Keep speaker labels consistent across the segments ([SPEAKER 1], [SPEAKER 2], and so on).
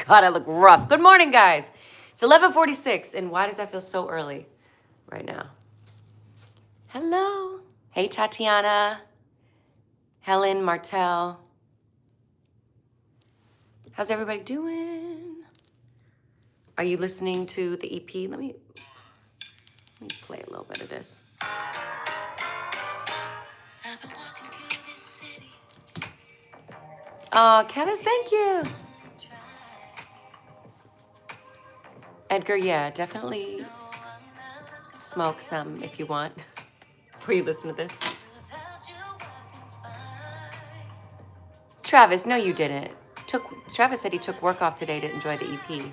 [SPEAKER 1] God, I look rough. Good morning, guys. It's 11:46, and why does that feel so early right now? Hello. Hey, Tatiana. Helen, Martel. How's everybody doing? Are you listening to the EP? Let me play a little bit of this. Oh, Kenneth, thank you. Edgar, yeah, definitely smoke some if you want before you listen to this. Travis, no, you didn't. Travis said he took work off today to enjoy the EP.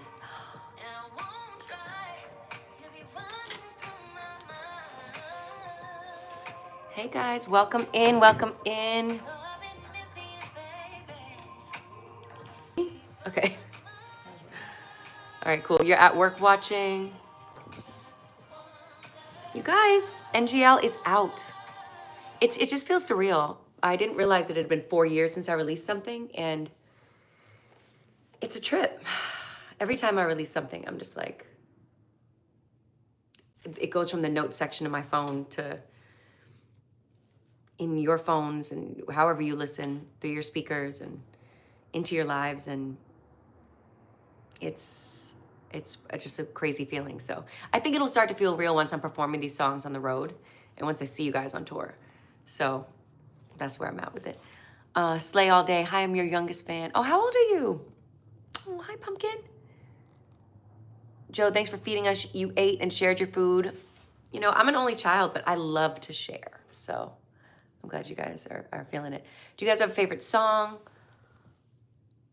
[SPEAKER 1] Hey guys, welcome in, welcome in. Okay. All right, cool. You're at work watching. You guys, NGL is out. It just feels surreal. I didn't realize it had been 4 years since I released something, and it's a trip. Every time I release something, I'm just like, it goes from the notes section of my phone to in your phones and however you listen through your speakers and into your lives, and it's just a crazy feeling. So I think it'll start to feel real once I'm performing these songs on the road and once I see you guys on tour. So that's where I'm at with it. Slay all day. Hi, I'm your youngest fan. Oh, how old are you? Oh, hi, Pumpkin. Joe, thanks for feeding us. You ate and shared your food. You know, I'm an only child, but I love to share. So I'm glad you guys are feeling it. Do you guys have a favorite song?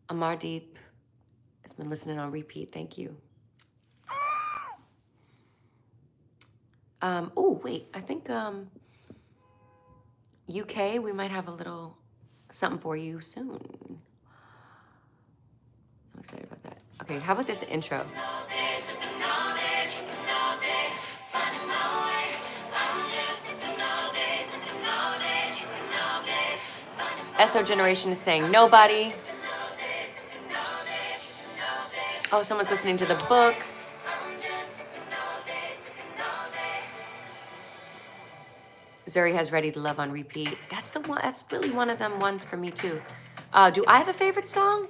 [SPEAKER 1] Amardeep has been listening on repeat. Thank you. Oh, wait. I think UK, we might have a little something for you soon. I'm excited about that. Okay, how about this intro? SO Generation is saying nobody. Oh, someone's listening to the book. Zuri has Ready to Love on repeat. That's the one. That's really one of them ones for me too. Do I have a favorite song?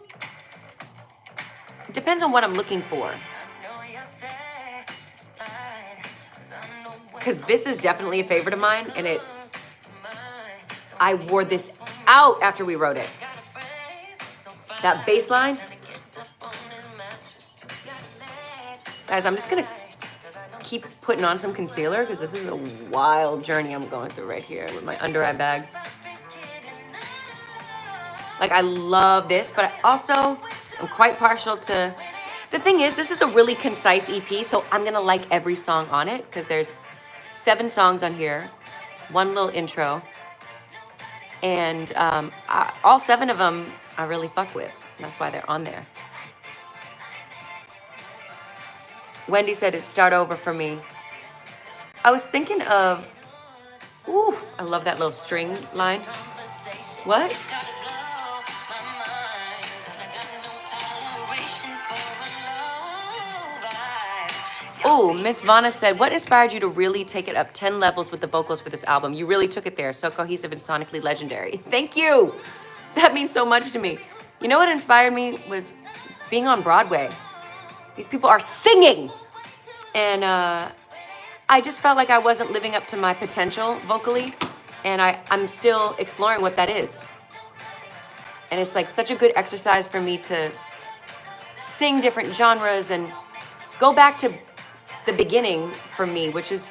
[SPEAKER 1] It depends on what I'm looking for. Because this is definitely a favorite of mine, and I wore this out after we wrote it. That bass line. Guys, I'm just gonna keep putting on some concealer because this is a wild journey I'm going through right here with my under eye bags. Like, I love this, but I'm quite partial to, the thing is, this is a really concise EP, so I'm gonna like every song on it because there's 7 songs on here, one little intro, and all 7 of them I really fuck with. That's why they're on there. Wendy said it'd start over for me. I was thinking of, ooh, I love that little string line. What? Oh, Miss Vanna said, what inspired you to really take it up 10 levels with the vocals for this album? You really took it there. So cohesive and sonically legendary. Thank you. That means so much to me. You know what inspired me was being on Broadway. These people are singing. And I just felt like I wasn't living up to my potential vocally. And I'm still exploring what that is. And it's like such a good exercise for me to sing different genres and go back to the beginning for me, which is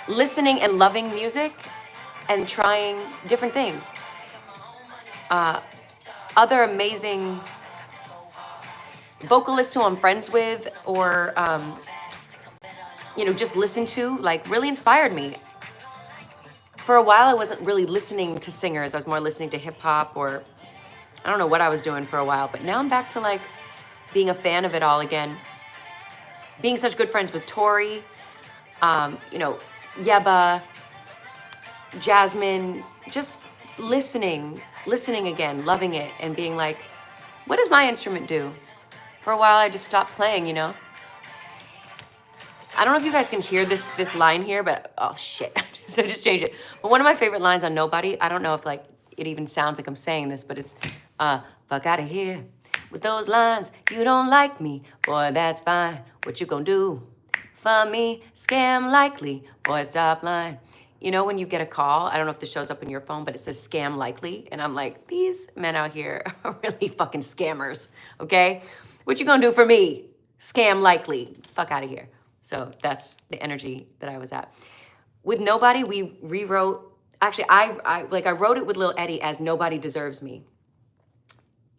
[SPEAKER 1] listening and loving music and trying different things. Other amazing vocalists who I'm friends with or, just listen to, like, really inspired me. For a while, I wasn't really listening to singers. I was more listening to hip hop, or I don't know what I was doing for a while, but now I'm back to like being a fan of it all again. Being such good friends with Tori, Yeba, Jasmine, just listening again, loving it, and being like, what does my instrument do for a while, I just stopped playing, you know? I don't know if you guys can hear this line here, but oh shit, so I just changed it. But one of my favorite lines on Nobody, I don't know if like it even sounds like I'm saying this, but it's fuck out of here with those lines. You don't like me, boy, that's fine. What you gonna do for me? Scam likely, boy, stop lying. You know when you get a call, I don't know if this shows up in your phone, but it says scam likely, and I'm like, these men out here are really fucking scammers, okay? What you gonna do for me? Scam likely, fuck out of here. So that's the energy that I was at. With Nobody, we rewrote, actually, I wrote it with Lil Eddie as Nobody Deserves Me.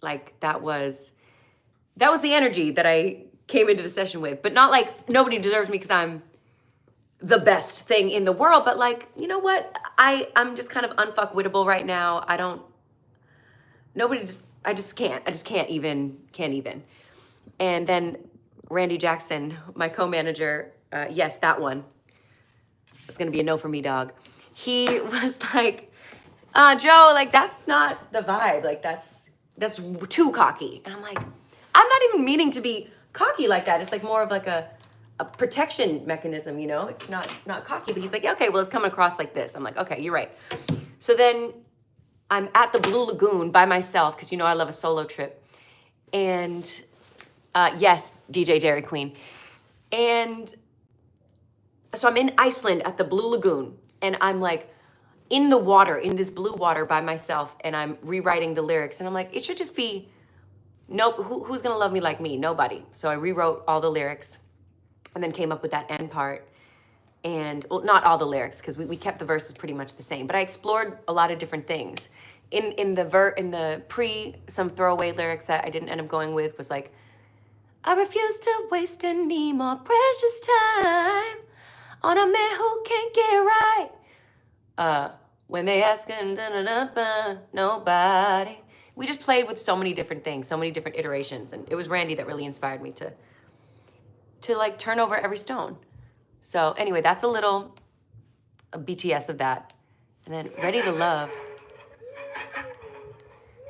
[SPEAKER 1] Like that was the energy that I came into the session with, but not like nobody deserves me because I'm the best thing in the world, but like, you know what? I'm just kind of unfuckwittable right now. I just can't even. And then Randy Jackson, my co-manager, yes, that one. It's gonna be a no for me, dog. He was like, Joe, like that's not the vibe. Like that's too cocky. And I'm like, I'm not even meaning to be cocky like that. It's like more of like a protection mechanism, you know? It's not cocky, but he's like, yeah, okay, well, it's coming across like this. I'm like, okay, you're right. So then I'm at the Blue Lagoon by myself, because you know I love a solo trip. And yes, DJ Dairy Queen. And so I'm in Iceland at the Blue Lagoon, and I'm like in the water, in this blue water by myself, and I'm rewriting the lyrics. And I'm like, it should just be, nope, who's gonna love me like me? Nobody. So I rewrote all the lyrics and then came up with that end part. And, well, not all the lyrics, because we kept the verses pretty much the same, but I explored a lot of different things. In the some throwaway lyrics that I didn't end up going with was like, I refuse to waste any more precious time on a man who can't get right. When they ask nobody. We just played with so many different things, so many different iterations, and it was Randy that really inspired me to like turn over every stone. So anyway, that's a BTS of that. And then Ready to Love.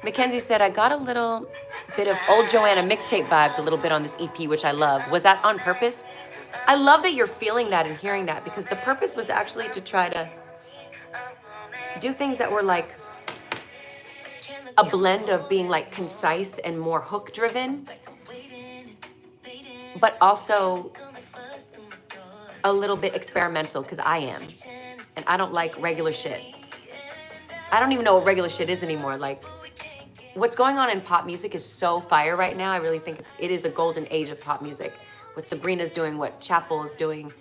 [SPEAKER 1] Mackenzie said, I got a little bit of old Joanna mixtape vibes a little bit on this EP, which I love. Was that on purpose? I love that you're feeling that and hearing that, because the purpose was actually to try to do things that were like a blend of being like concise and more hook driven, but also a little bit experimental, because I am. And I don't like regular shit. I don't even know what regular shit is anymore. Like, what's going on in pop music is so fire right now. I really think it is a golden age of pop music. What Sabrina's doing, what Chapel is doing,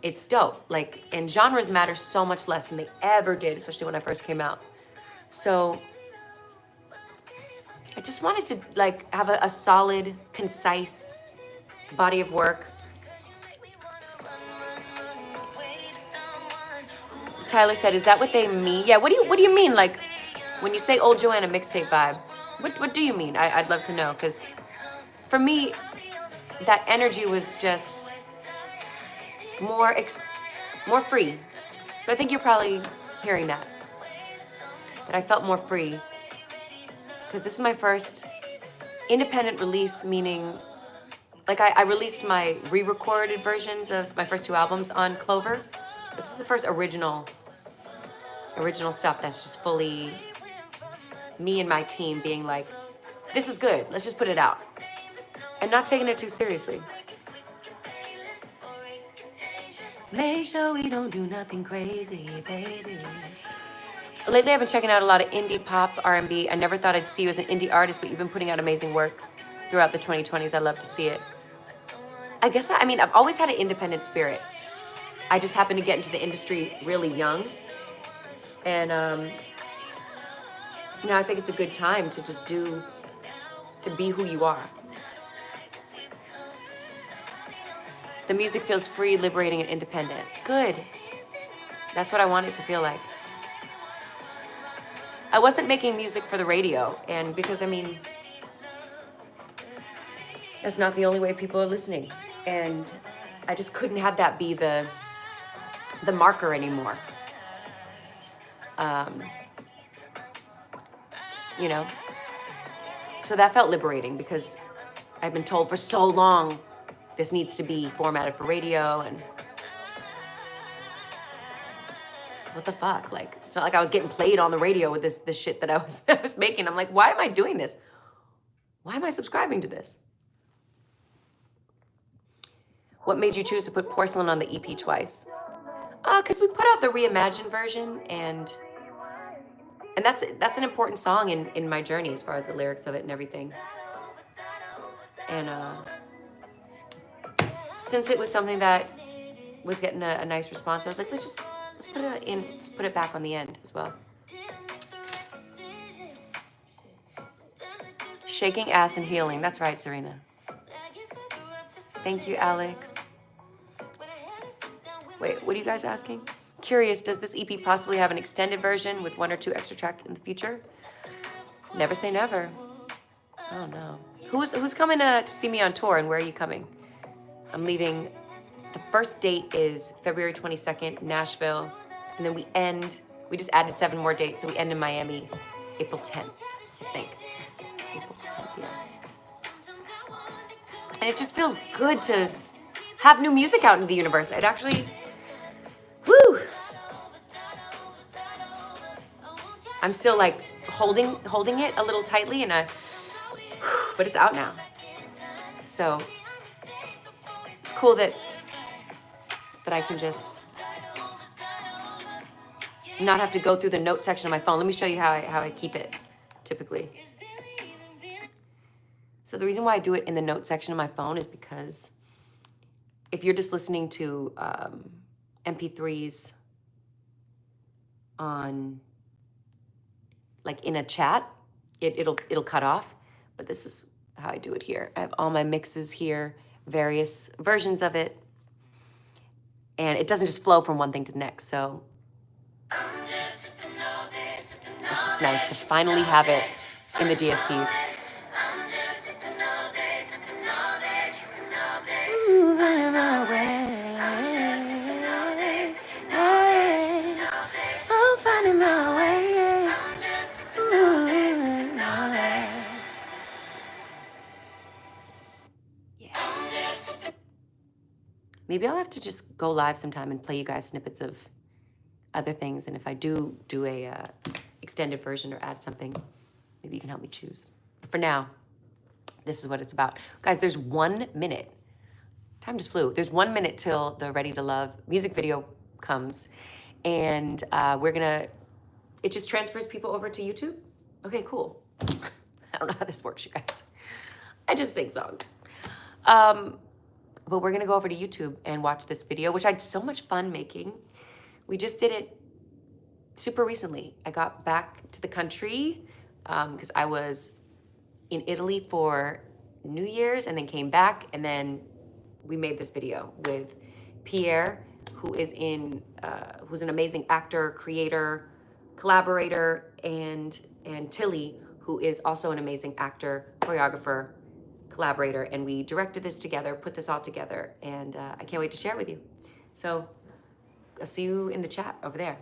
[SPEAKER 1] it's dope. Like, and genres matter so much less than they ever did, especially when I first came out. So I just wanted to like have a solid, concise body of work. Tyler said, is that what they mean? Yeah, what do you mean? Like, when you say old Joanna mixtape vibe, what do you mean? I'd love to know, because for me, that energy was just more free. So I think you're probably hearing that I felt more free, because this is my first independent release, meaning like I released my re-recorded versions of my first 2 albums on Clover. But this is the first original stuff that's just fully me and my team being like, this is good, let's just put it out. And not taking it too seriously. Make sure we don't do nothing crazy, baby. Lately I've been checking out a lot of indie pop, R&B. I never thought I'd see you as an indie artist, but you've been putting out amazing work throughout the 2020s. I love to see it. I guess, I've always had an independent spirit. I just happened to get into the industry really young. And I think it's a good time to just to be who you are. The music feels free, liberating, and independent. Good. That's what I want it to feel like. I wasn't making music for the radio, and because, that's not the only way people are listening. And I just couldn't have that be the marker anymore. So that felt liberating, because I've been told for so long this needs to be formatted for radio, and what the fuck? Like, it's not like I was getting played on the radio with this shit that I was making. I'm like, why am I doing this? Why am I subscribing to this? What made you choose to put Porcelain on the EP twice? Because we put out the reimagined version, and that's an important song in my journey as far as the lyrics of it and everything. And since it was something that was getting a nice response, I was like, let's put it back on the end as well. Shaking ass and healing. That's right, Serena. Thank you, Alex. Wait, what are you guys asking? Curious, does this EP possibly have an extended version with 1 or 2 extra tracks in the future? Never say never. Oh no. Who's coming to see me on tour, and where are you coming? I'm leaving. The first date is February 22nd, Nashville. And then we just added 7 more dates, so we end in Miami April 10th, I think. April 10th, yeah. And it just feels good to have new music out into the universe. It actually, woo! I'm still like holding it a little tightly, but it's out now. So it's cool that I can just not have to go through the note section of my phone. Let me show you how I keep it typically. So the reason why I do it in the note section of my phone is because if you're just listening to MP3s on, like in a chat, it'll cut off. But this is how I do it here. I have all my mixes here, various versions of it, and it doesn't just flow from one thing to the next. So it's just nice to finally have it in the DSPs. Maybe I'll have to just go live sometime and play you guys snippets of other things. And if I do a extended version or add something, maybe you can help me choose. But for now, this is what it's about. Guys, there's 1 minute. Time just flew. There's 1 minute till the Ready to Love music video comes. And it just transfers people over to YouTube. Okay, cool. I don't know how this works, you guys. I just sing songs. But we're gonna go over to YouTube and watch this video, which I had so much fun making. We just did it super recently. I got back to the country because I was in Italy for New Year's and then came back, and then we made this video with Pierre, who's an amazing actor, creator, collaborator, and Tilly, who is also an amazing actor, choreographer, collaborator, and we directed this together, put this all together, and I can't wait to share it with you. So I'll see you in the chat over there.